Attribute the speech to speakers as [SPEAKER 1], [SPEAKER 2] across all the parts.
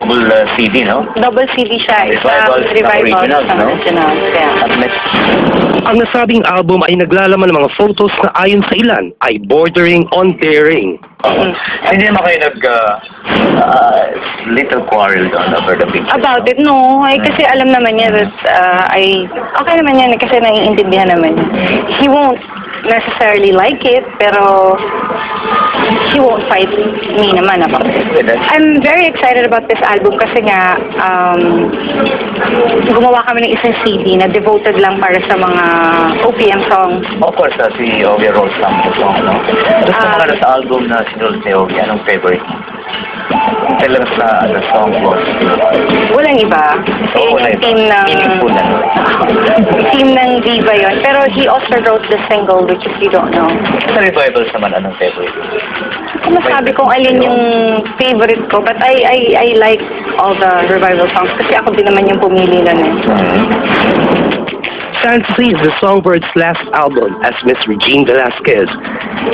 [SPEAKER 1] Double CD, no?
[SPEAKER 2] Double CD siya.
[SPEAKER 1] Revivals,
[SPEAKER 2] Revivals,
[SPEAKER 1] no?
[SPEAKER 2] originals, yeah.
[SPEAKER 1] At least,
[SPEAKER 3] Ang nasabing album ay naglalaman ng mga photos na ayon sa ilan ay bordering on daring.
[SPEAKER 1] hindi naman kayo little quarrel doon over the picture.
[SPEAKER 2] About it, no. Ay, kasi alam naman niya that okay naman yan kasi naiintindihan naman niya. He won't necessarily like it, pero he won't fight me naman about it. I'm very excited about this album kasi nga gumawa kami ng isang CD na devoted lang para sa mga OPM songs.
[SPEAKER 1] Of course, si Ogie wrote some song, no? Gusto mo nga sa album na sinulat ni Ogie, anong favorite? Tell us the song was.
[SPEAKER 2] Walang iba.
[SPEAKER 1] Wala iba.
[SPEAKER 2] Team ng Viva yun. Pero he also wrote the single, which if you don't know.
[SPEAKER 1] Sa revivals naman, anong favorite?
[SPEAKER 2] Kung masabi kong alin yung favorite ko, but I like all the revival songs kasi ako din naman yung pumili nun eh.
[SPEAKER 3] Fantasy is the Songbirds' last album as Miss Regine Velasquez.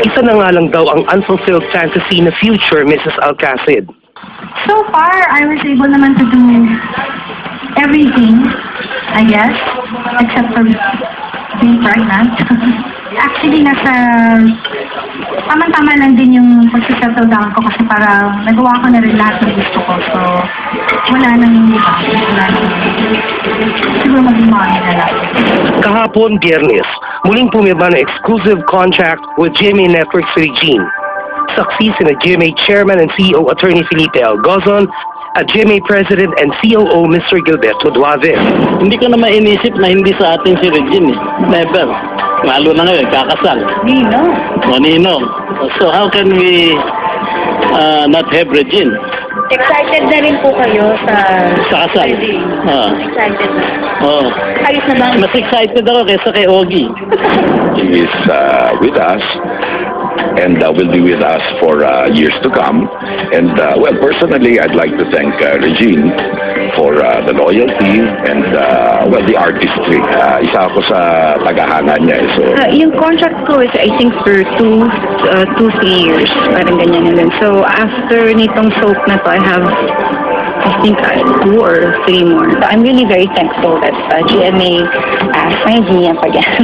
[SPEAKER 3] Isa na nga lang daw ang unfulfilled fantasy na future Mrs. Alcacid.
[SPEAKER 4] So far, I was able naman to do everything, I guess, except for being pregnant. Actually, tama-tama lang din yung pag-settle down ko kasi para nagawa ko na rin lahat ng gusto ko. So, wala nang iba. Siguro maging mommy na lang.
[SPEAKER 3] Kahapon, Biyernes, muling pumirma ng exclusive contract with GMA Network si Regine. Saksi sina GMA Chairman and CEO Attorney Felipe Algozon at GMA President and COO Mr. Gilberto Duave.
[SPEAKER 5] Hindi ko na mainisip na hindi sa atin si Regine. Never. Lalo na ngayon, kakasal. Ninong. So how can we not have Regine?
[SPEAKER 4] Excited na rin po kayo sa
[SPEAKER 5] kasal.
[SPEAKER 4] Excited na.
[SPEAKER 5] Ayos na ba? Mas excited ako kaysa kay Ogie.
[SPEAKER 6] He is with us and will be with us for years to come. And well, personally, I'd like to thank Regine for the loyalty and well, the artistry. Isa ako sa tagahanga niya. So
[SPEAKER 2] Yung contract ko is I think for 2-3 years. Parang ganyan na din. So after nitong soap na to, I think 2 or 3 more. So I'm really very thankful that GMA asked me pa yan.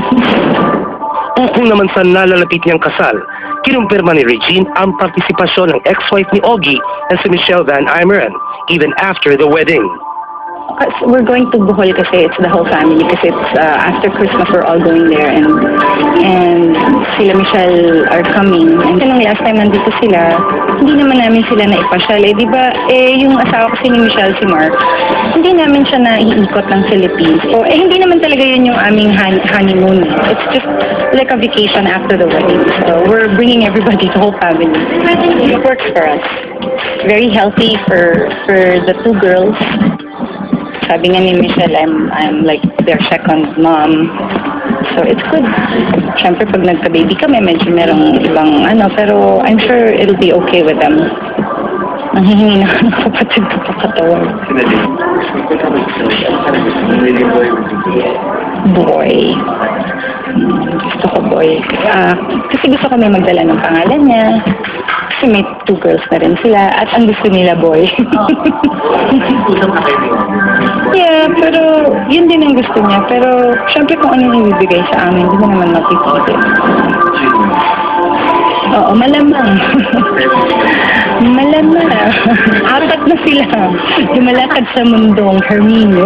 [SPEAKER 3] Kung naman sa nalalapit niyang kasal, kinumpirma ni Regine ang partisipasyon ng ex-wife ni Ogie na si Michelle Van Imeren even after the wedding.
[SPEAKER 2] We're going to Bohol kasi it's the whole family kasi it's after Christmas we're all going there and sila Michelle are coming. And nung last time nandito sila, hindi naman namin sila naipasyal. Di ba, yung asawa kasi ni Michelle, si Mark, hindi namin siya naiikot ng Philippines. So, hindi naman talaga yun yung aming honeymoon. It's just like a vacation after the wedding. So, we're bringing everybody, the whole family. It works for us. Very healthy for the 2 girls. Sabi nga ni Michelle, I'm like their second mom. So it's good. Siyempre pag nagka-baby kami, medyo merong ibang pero I'm sure it'll be okay with them. Nanghihingi na ng kapatid ko pa katawan. Boy. Gusto ko boy. Kasi gusto ko may magdala ng pangalan niya. Kasi may 2 girls na rin sila. At ang gusto nila boy. Yeah, pero yun din ang gusto niya. Pero syempre kung ano yung ibibigay sa amin, hindi mo naman mapipigil. Oo, malamang. Malamang. 4 na sila. Lumalakad sa mundong Herminio.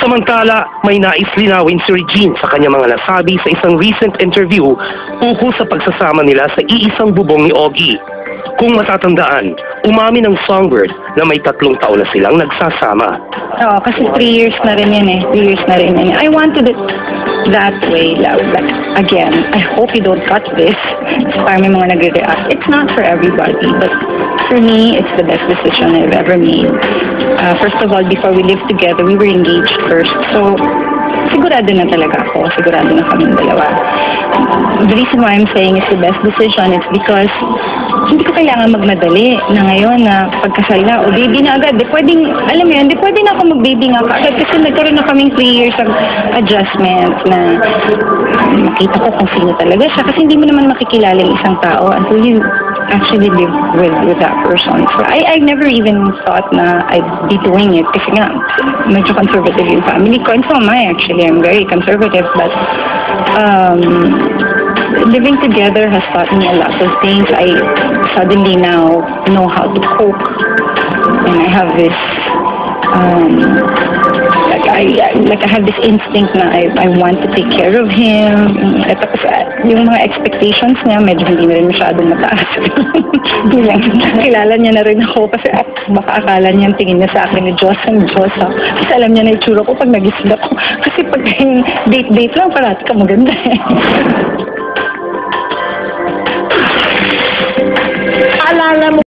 [SPEAKER 3] Samantala, may nais linawin si Regine sa kanyang mga nasabi sa isang recent interview ukol sa pagsasama nila sa iisang bubong ni Ogie. Kung matatandaan, umamin ng Songbird na may 3 taon na silang nagsasama.
[SPEAKER 2] Oo, kasi 3 years na rin yan eh. 3 years na rin yan. I wanted it that way, love. But again, I hope you don't cut this. Parang may mga nagre-react. It's not for everybody, but for me, it's the best decision I've ever made. First of all, before we lived together, we were engaged first. So, sigurado na talaga ako. Sigurado na kaming dalawa. The reason why I'm saying it's the best decision is because hindi ko kailangan magmadali na ngayon na pagkasal na o baby na agad. Pwedeng, alam mo yun, pwede na ako mag-baby nga agad kasi nagkaroon na kaming 3 years of adjustment na makita ko kung sino talaga siya kasi hindi mo naman makikilala yung isang tao until you actually live with that person. So I never even thought na I'd be doing it kasi nga, medyo conservative yung family ko. And so am I actually. I'm very conservative, but living together has taught me a lot of things. I suddenly now know how to cook, and I have this I have this instinct na I want to take care of him. At tapos yung mga expectations niya medyo hindi na rin masyadong mataas. Bilang kilala niya na rin ako kasi baka akala niya tingin niya sa akin ni Diyos ang Diyos. Kasi alam niya na itsura ko pag nagising ako. Kasi pag date-date lang parati ka maganda eh.
[SPEAKER 7] Alala mo